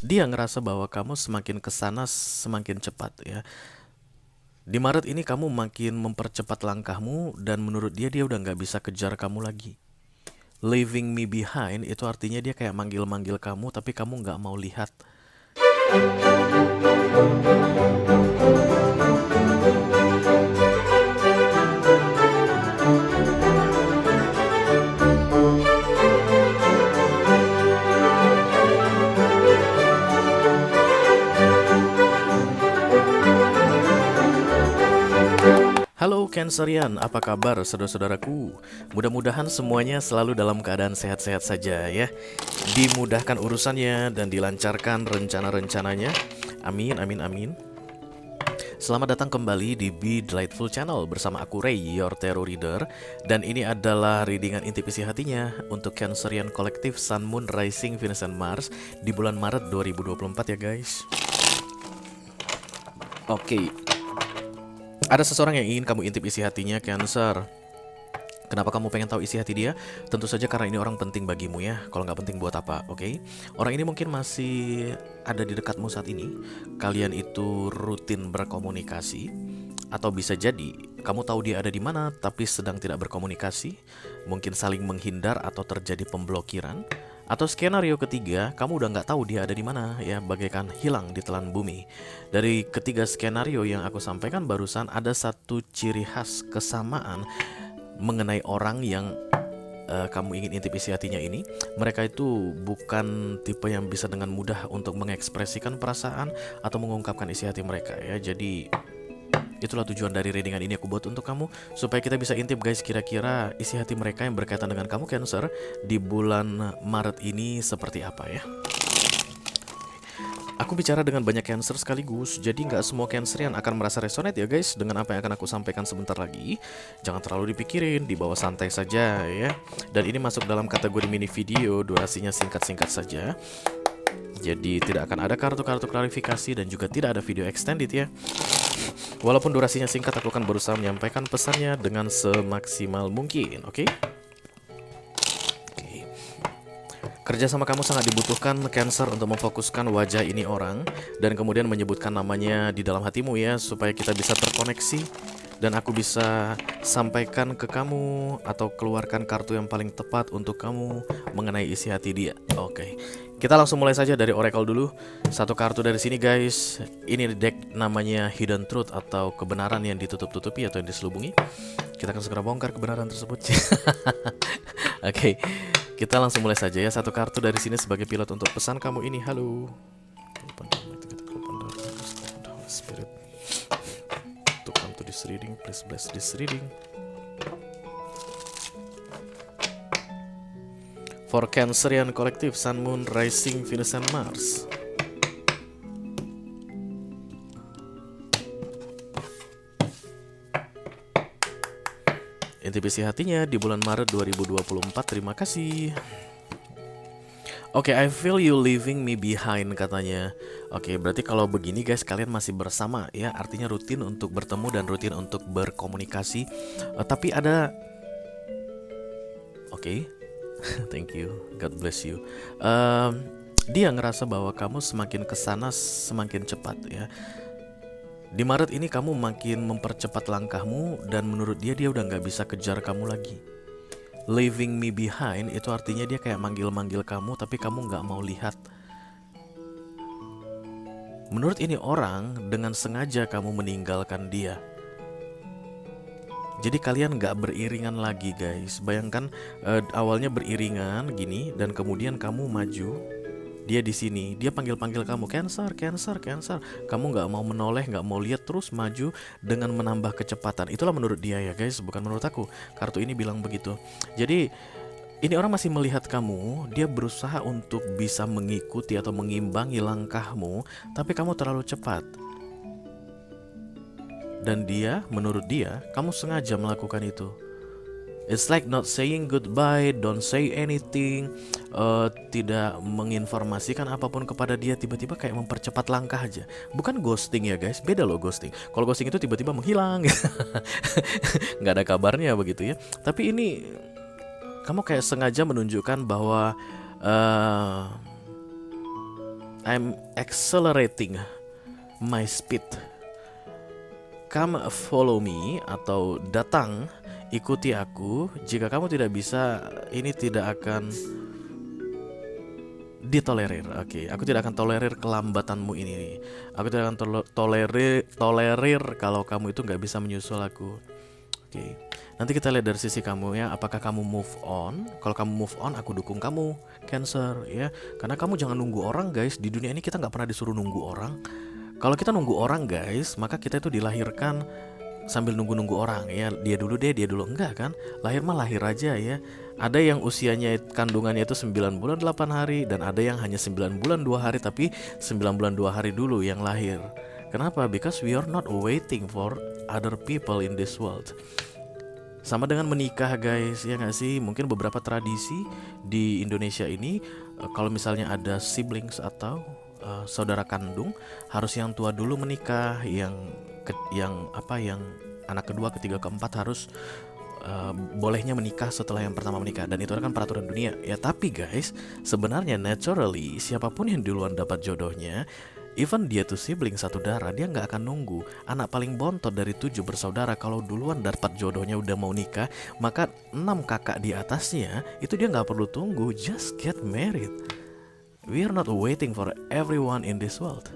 Dia ngerasa bahwa kamu semakin kesana semakin cepat ya. Di Maret ini kamu makin mempercepat langkahmu dan menurut dia dia udah nggak bisa kejar kamu lagi. Leaving me behind itu artinya dia kayak manggil-manggil kamu tapi kamu nggak mau lihat. Halo Cancerian, apa kabar saudara-saudaraku? Mudah-mudahan semuanya selalu dalam keadaan sehat-sehat saja ya. Dimudahkan urusannya dan dilancarkan rencana-rencananya. Amin, amin, amin. Selamat datang kembali di Be Delightful Channel bersama aku Ray, your tarot reader. Dan ini adalah readingan intip isi hatinya untuk Cancerian Kolektif Sun, Moon, Rising, Venus, and Mars di bulan Maret 2024 ya guys. Oke, ada seseorang yang ingin kamu intip isi hatinya, Cancer. Kenapa kamu pengen tahu isi hati dia? Tentu saja karena ini orang penting bagimu ya. Kalau nggak penting buat apa, oke? Orang ini mungkin masih ada di dekatmu saat ini. Kalian itu rutin berkomunikasi, atau bisa jadi kamu tahu dia ada di mana tapi sedang tidak berkomunikasi. Mungkin saling menghindar atau terjadi pemblokiran. Atau skenario ketiga, kamu udah nggak tahu dia ada di mana ya, bagaikan hilang di telan bumi. Dari ketiga skenario yang aku sampaikan barusan, ada satu ciri khas kesamaan mengenai orang yang kamu ingin intip isi hatinya ini. Mereka itu bukan tipe yang bisa dengan mudah untuk mengekspresikan perasaan atau mengungkapkan isi hati mereka ya. Jadi itulah tujuan dari readingan ini aku buat untuk kamu, supaya kita bisa intip guys, kira-kira isi hati mereka yang berkaitan dengan kamu Cancer di bulan Maret ini seperti apa ya. Aku bicara dengan banyak Cancer sekaligus, jadi nggak semua Cancerian akan merasa resonate ya guys dengan apa yang akan aku sampaikan sebentar lagi. Jangan terlalu dipikirin, dibawa santai saja ya. Dan ini masuk dalam kategori mini video, durasinya singkat-singkat saja. Jadi tidak akan ada kartu-kartu klarifikasi dan juga tidak ada video extended ya. Walaupun durasinya singkat, aku akan berusaha menyampaikan pesannya dengan semaksimal mungkin, oke? Kerja sama kamu sangat dibutuhkan Cancer untuk memfokuskan wajah ini orang dan kemudian menyebutkan namanya di dalam hatimu ya, supaya kita bisa terkoneksi dan aku bisa sampaikan ke kamu atau keluarkan kartu yang paling tepat untuk kamu mengenai isi hati dia. Oke. Kita langsung mulai saja dari oracle dulu. Satu kartu dari sini guys. Ini deck namanya Hidden Truth atau kebenaran yang ditutup-tutupi atau yang diselubungi. Kita akan segera bongkar kebenaran tersebut. Oke. Kita langsung mulai saja ya. Satu kartu dari sini sebagai pilot untuk pesan kamu ini. Halo. Spirit. To come to this reading, please bless this reading. For Cancerian Kolektif Sun, Moon, Rising, Venus, and Mars. Intip isi hatinya di bulan Maret 2024. Terima kasih. Oke, I feel you leaving me behind katanya. Oke, berarti kalau begini guys, kalian masih bersama ya. Artinya rutin untuk bertemu dan rutin untuk berkomunikasi. Tapi ada thank you, God bless you. Dia ngerasa bahwa kamu semakin kesana semakin cepat ya. Di Maret ini kamu makin mempercepat langkahmu dan menurut dia dia udah nggak bisa kejar kamu lagi. Leaving me behind itu artinya dia kayak manggil-manggil kamu tapi kamu nggak mau lihat. Menurut ini orang dengan sengaja kamu meninggalkan dia. Jadi kalian gak beriringan lagi guys. Bayangkan awalnya beriringan gini dan kemudian kamu maju. Dia di sini, dia panggil-panggil kamu, Cancer, Cancer, Cancer. Kamu gak mau menoleh, gak mau lihat, terus maju dengan menambah kecepatan. Itulah menurut dia ya guys, bukan menurut aku. Kartu ini bilang begitu. Jadi ini orang masih melihat kamu. Dia berusaha untuk bisa mengikuti atau mengimbangi langkahmu, tapi kamu terlalu cepat. Dan dia, menurut dia, kamu sengaja melakukan itu. It's like not saying goodbye, don't say anything, tidak menginformasikan apapun kepada dia, tiba-tiba kayak mempercepat langkah aja. Bukan ghosting ya guys, beda loh ghosting. Kalau ghosting itu tiba-tiba menghilang, nggak ada kabarnya begitu ya. Tapi ini kamu kayak sengaja menunjukkan bahwa I'm accelerating my speed. Come follow me, atau datang ikuti aku. Jika kamu tidak bisa, ini tidak akan ditolerir. Oke, aku tidak akan tolerir kelambatanmu ini. Aku tidak akan tolerir kalau kamu itu nggak bisa menyusul aku. Oke, nanti kita lihat dari sisi kamu ya. Apakah kamu move on? Kalau kamu move on, aku dukung kamu, Cancer ya. Karena kamu jangan nunggu orang, guys. Di dunia ini kita nggak pernah disuruh nunggu orang. Kalau kita nunggu orang, guys, maka kita itu dilahirkan sambil nunggu-nunggu orang ya. Dia dulu deh, dia dulu. Enggak kan? Lahir mah lahir aja ya. Ada yang usianya kandungannya itu 9 bulan 8 hari, dan ada yang hanya 9 bulan 2 hari, tapi 9 bulan 2 hari dulu yang lahir. Kenapa? Because we are not waiting for other people in this world. Sama dengan menikah, guys, ya nggak sih? Mungkin beberapa tradisi di Indonesia ini, kalau misalnya ada siblings atau saudara kandung, harus yang tua dulu menikah, yang anak kedua, ketiga, keempat harus bolehnya menikah setelah yang pertama menikah, dan itu kan peraturan dunia ya. Tapi guys, sebenarnya naturally siapapun yang duluan dapat jodohnya, even dia tuh sibling satu darah, dia nggak akan nunggu. Anak paling bontot dari 7 bersaudara, kalau duluan dapat jodohnya udah mau nikah, maka 6 kakak di atasnya itu dia nggak perlu tunggu, just get married. We are not waiting for everyone in this world.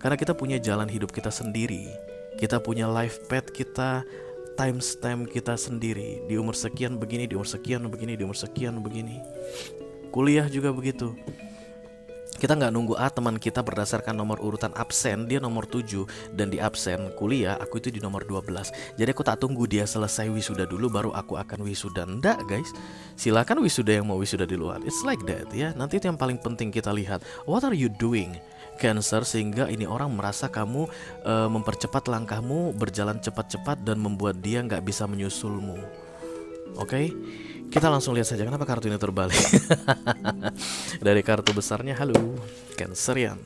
Karena kita punya jalan hidup kita sendiri. Kita punya life path kita, timestamp kita sendiri. Di umur sekian begini, di umur sekian begini, di umur sekian begini. Kuliah juga begitu. Kita nggak nunggu teman kita berdasarkan nomor urutan absen, dia nomor 7, dan di absen kuliah aku itu di nomor 12. Jadi aku tak tunggu dia selesai wisuda dulu baru aku akan wisuda. Nggak, guys. Silakan wisuda yang mau wisuda di luar. It's like that ya. Nanti itu yang paling penting kita lihat. What are you doing, Cancer, sehingga ini orang merasa kamu mempercepat langkahmu, berjalan cepat-cepat, dan membuat dia nggak bisa menyusulmu. Oke? Kita langsung lihat saja kenapa kartu ini terbalik. Dari kartu besarnya, halo Cancerian.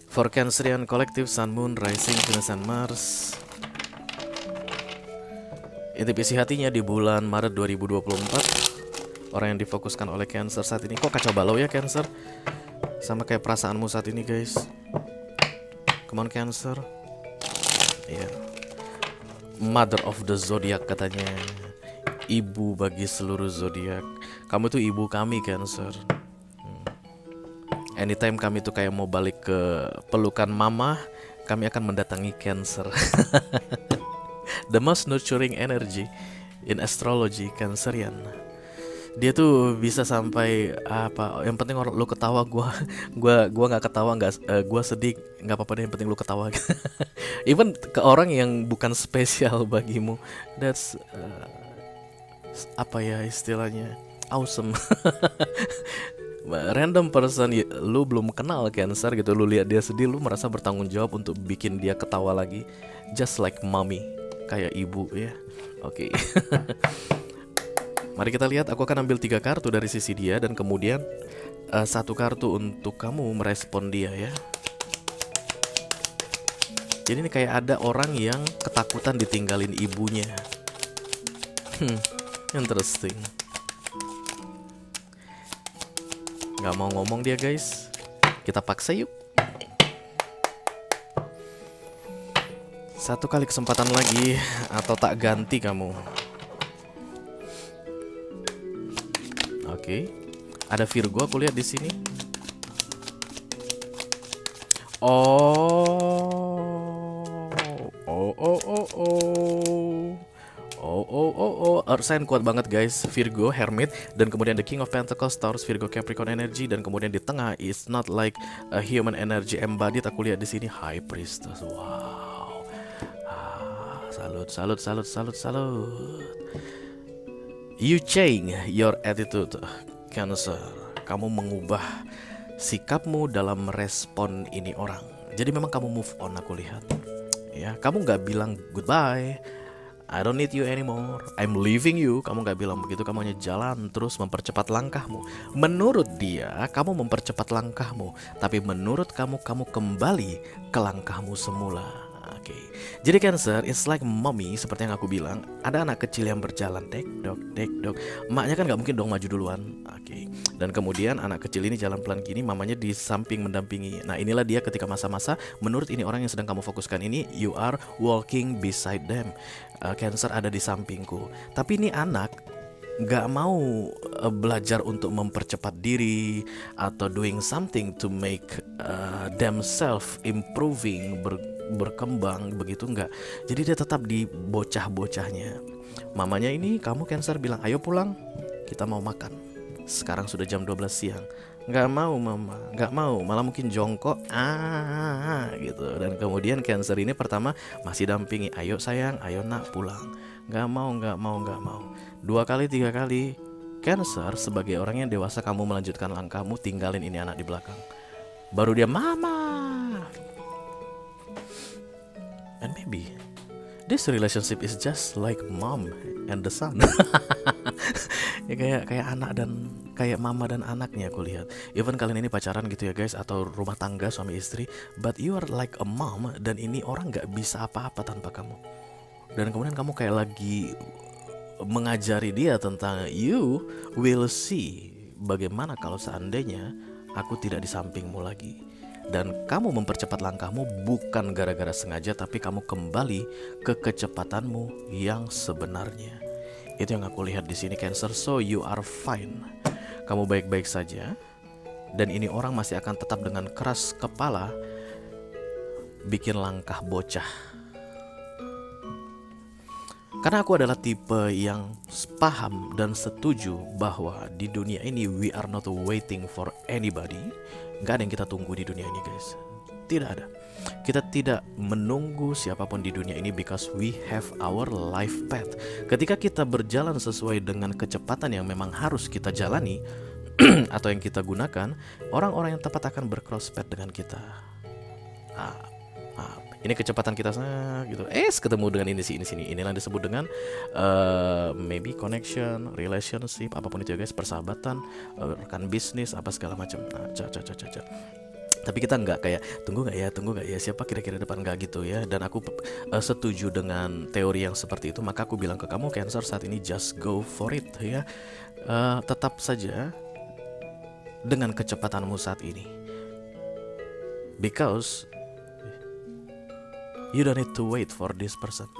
For Cancerian Collective, Sun, Moon, Rising, Venus, and Mars. Intip isi hatinya di bulan Maret 2024. Orang yang difokuskan oleh Cancer saat ini. Kok kacau balau ya, Cancer? Sama kayak perasaanmu saat ini, guys. Come on, Cancer. Iya. Mother of the Zodiac katanya. Ibu bagi seluruh zodiak. Kamu tuh ibu kami, Cancer. Anytime kami tuh kayak mau balik ke pelukan mama, kami akan mendatangi Cancer. The most nurturing energy in astrology, Cancerian. Dia tuh bisa sampai apa? Yang penting orang lu ketawa, gua nggak ketawa, gua sedih, nggak apa-apa deh, yang penting lu ketawa. Even ke orang yang bukan spesial bagimu, that's apa ya istilahnya, awesome. Random person lu belum kenal Cancer gitu, lu lihat dia sedih, lu merasa bertanggung jawab untuk bikin dia ketawa lagi, just like mommy, kayak ibu ya. Oke. Mari kita lihat, aku akan ambil 3 kartu dari sisi dia, dan kemudian 1 kartu untuk kamu merespon dia ya. Jadi ini kayak ada orang yang ketakutan ditinggalin ibunya. Interesting. Gak mau ngomong dia, guys. Kita paksa yuk. 1 kali kesempatan lagi, atau tak ganti kamu. Oke, ada Virgo aku lihat di sini. Earth sign kuat banget, guys. Virgo, Hermit, dan kemudian the King of Pentacles, Taurus, Virgo, Capricorn energy, dan kemudian di tengah is not like a human energy embodied. Aku lihat di sini High Priestess. Wow. Salut. You change your attitude, Cancer. Kamu mengubah sikapmu dalam merespon ini orang. Jadi memang kamu move on, aku lihat. Ya, kamu nggak bilang goodbye, I don't need you anymore, I'm leaving you. Kamu nggak bilang begitu, kamu hanya jalan terus mempercepat langkahmu. Menurut dia, kamu mempercepat langkahmu, tapi menurut kamu, kamu kembali ke langkahmu semula. Oke, jadi Cancer, it's like mommy, seperti yang aku bilang, ada anak kecil yang berjalan, dek dok. Emaknya kan nggak mungkin dong maju duluan. Oke, dan kemudian anak kecil ini jalan pelan gini, mamanya di samping mendampingi. Nah inilah dia ketika masa-masa, menurut ini orang yang sedang kamu fokuskan ini, you are walking beside them. Cancer ada di sampingku. Tapi ini anak nggak mau belajar untuk mempercepat diri atau doing something to make themselves improving, berkembang begitu, nggak. Jadi dia tetap di bocah-bocahnya. Mamanya ini, kamu Cancer, bilang ayo pulang, kita mau makan. Sekarang sudah jam 12 siang. Nggak mau mama, nggak mau, malah mungkin jongkok gitu. Dan kemudian Cancer ini pertama masih dampingi, ayo sayang, ayo nak pulang. Nggak mau, nggak mau, nggak mau. 2 kali 3 kali, Cancer sebagai orang yang dewasa, kamu melanjutkan langkahmu, tinggalin ini anak di belakang. Baru dia mama. And maybe this relationship is just like mom and the son. Ya kayak anak dan kayak mama dan anaknya aku lihat. Even kalian ini pacaran gitu ya guys, atau rumah tangga suami istri, but you are like a mom, dan ini orang nggak bisa apa-apa tanpa kamu. Dan kemudian kamu kayak lagi mengajari dia tentang you will see bagaimana kalau seandainya aku tidak di sampingmu lagi. Dan kamu mempercepat langkahmu bukan gara-gara sengaja, tapi kamu kembali ke kecepatanmu yang sebenarnya. Itu yang aku lihat di sini Cancer. So you are fine. Kamu baik-baik saja. Dan ini orang masih akan tetap dengan keras kepala bikin langkah bocah. Karena aku adalah tipe yang paham dan setuju bahwa di dunia ini we are not waiting for anybody. Gak ada yang kita tunggu di dunia ini guys. Tidak ada. Kita tidak menunggu siapapun di dunia ini, because we have our life path. Ketika kita berjalan sesuai dengan kecepatan yang memang harus kita jalani atau yang kita gunakan, orang-orang yang tepat akan bercross path dengan kita. Ini kecepatan kita gitu. Ketemu dengan ini sini. Inilah yang disebut dengan maybe connection, relationship, apapun itu ya guys, persahabatan, rekan bisnis, apa segala macam. Tapi kita nggak kayak tunggu nggak ya siapa kira-kira depan, nggak gitu ya. Dan aku setuju dengan teori yang seperti itu. Maka aku bilang ke kamu Cancer saat ini, just go for it ya. Tetap saja dengan kecepatanmu saat ini, because you don't need to wait for this person.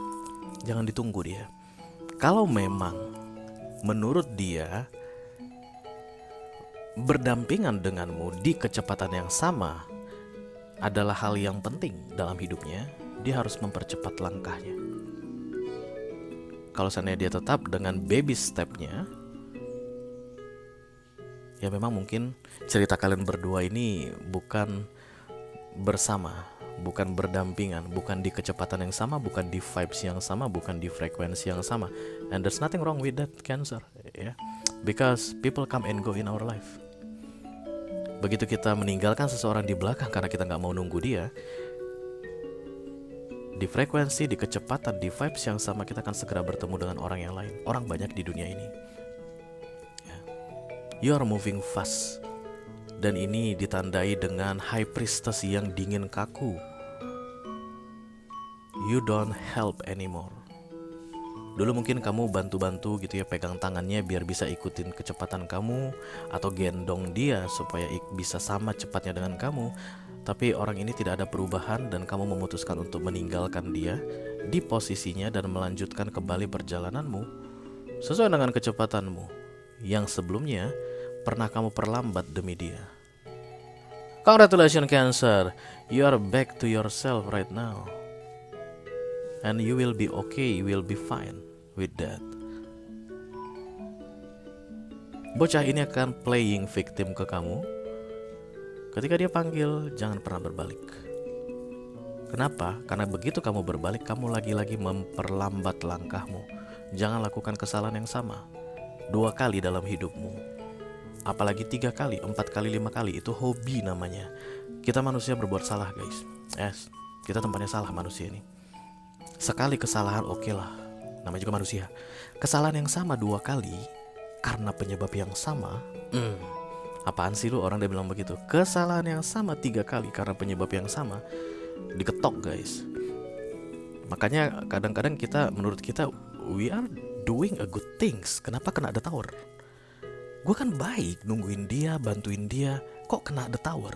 Jangan ditunggu dia. Kalau memang menurut dia berdampingan denganmu di kecepatan yang sama adalah hal yang penting dalam hidupnya, dia harus mempercepat langkahnya. Kalau seandainya dia tetap dengan baby stepnya, ya memang mungkin cerita kalian berdua ini bukan bersama, bukan berdampingan, bukan di kecepatan yang sama, bukan di vibes yang sama, bukan di frekuensi yang sama. And there's nothing wrong with that Cancer ya. Because people come and go in our life. Begitu kita meninggalkan seseorang di belakang karena kita gak mau nunggu dia, di frekuensi, di kecepatan, di vibes yang sama, kita akan segera bertemu dengan orang yang lain. Orang banyak di dunia ini ya. You are moving fast. Dan ini ditandai dengan High Priestess yang dingin kaku. You don't help anymore. Dulu mungkin kamu bantu-bantu gitu ya, pegang tangannya biar bisa ikutin kecepatan kamu, atau gendong dia supaya bisa sama cepatnya dengan kamu. Tapi orang ini tidak ada perubahan, dan kamu memutuskan untuk meninggalkan dia di posisinya dan melanjutkan kembali perjalananmu sesuai dengan kecepatanmu yang sebelumnya pernah kamu perlambat demi dia. Congratulations Cancer, you are back to yourself right now. And you will be okay, you will be fine with that. Bocah ini akan playing victim ke kamu. Ketika dia panggil, jangan pernah berbalik. Kenapa? Karena begitu kamu berbalik, kamu lagi-lagi memperlambat langkahmu. Jangan lakukan kesalahan yang sama 2 kali dalam hidupmu. Apalagi 3 kali, 4 kali, 5 kali. Itu hobi namanya. Kita manusia berbuat salah guys. Yes, kita tempatnya salah manusia ini. Sekali kesalahan oke lah, namanya juga manusia. Kesalahan yang sama 2 kali karena penyebab yang sama, apaan sih lu, orang dia bilang begitu. Kesalahan yang sama 3 kali karena penyebab yang sama, diketok guys. Makanya kadang-kadang menurut kita, we are doing a good things. Kenapa kena the tower? Gue kan baik, nungguin dia, bantuin dia. Kok kena the tower?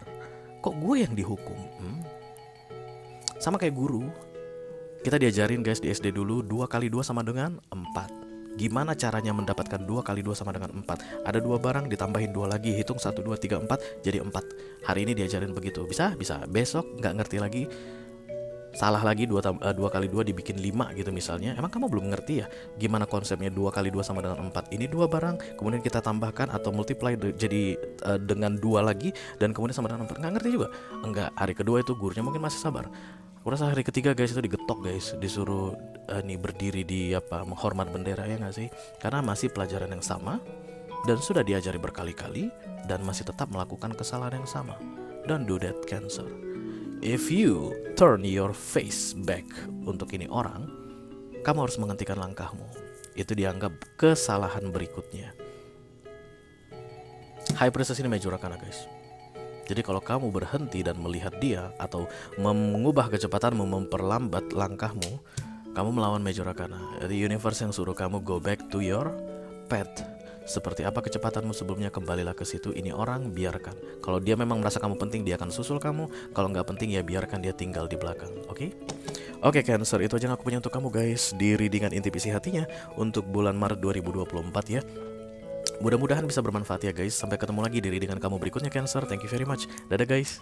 Kok gue yang dihukum? Sama kayak guru. Kita diajarin guys di SD dulu, 2 kali 2 sama dengan 4. Gimana caranya mendapatkan 2 kali 2 sama dengan 4? Ada 2 barang, ditambahin 2 lagi, hitung 1, 2, 3, 4, jadi 4. Hari ini diajarin begitu. Bisa? Bisa. Besok nggak ngerti lagi, salah lagi, 2 kali 2 dibikin 5 gitu misalnya. Emang kamu belum ngerti ya gimana konsepnya 2 kali 2 sama dengan 4? Ini 2 barang, kemudian kita tambahkan atau multiply jadi dengan 2 lagi, dan kemudian sama dengan 4. Nggak ngerti juga? Enggak, hari kedua itu gurunya mungkin masih sabar. Aku rasa hari ketiga guys itu digetok guys, disuruh nih berdiri di menghormat bendera, ya nggak sih? Karena masih pelajaran yang sama dan sudah diajari berkali-kali dan masih tetap melakukan kesalahan yang sama. Don't do that, Cancer. If you turn your face back untuk ini orang, kamu harus menghentikan langkahmu. Itu dianggap kesalahan berikutnya. High Priestess ini Major Arcana guys. Jadi kalau kamu berhenti dan melihat dia atau mengubah kecepatanmu, memperlambat langkahmu, kamu melawan Major Arcana. Jadi universe yang suruh kamu go back to your path. Seperti apa kecepatanmu sebelumnya, kembalilah ke situ. Ini orang biarkan. Kalau dia memang merasa kamu penting, dia akan susul kamu. Kalau nggak penting ya biarkan dia tinggal di belakang. Oke? Oke Cancer, itu aja yang aku punya untuk kamu guys di readingan intip isi hatinya untuk bulan Maret 2024 ya. Mudah-mudahan bisa bermanfaat ya guys. Sampai ketemu lagi di readingan kamu berikutnya Cancer. Thank you very much. Dadah guys.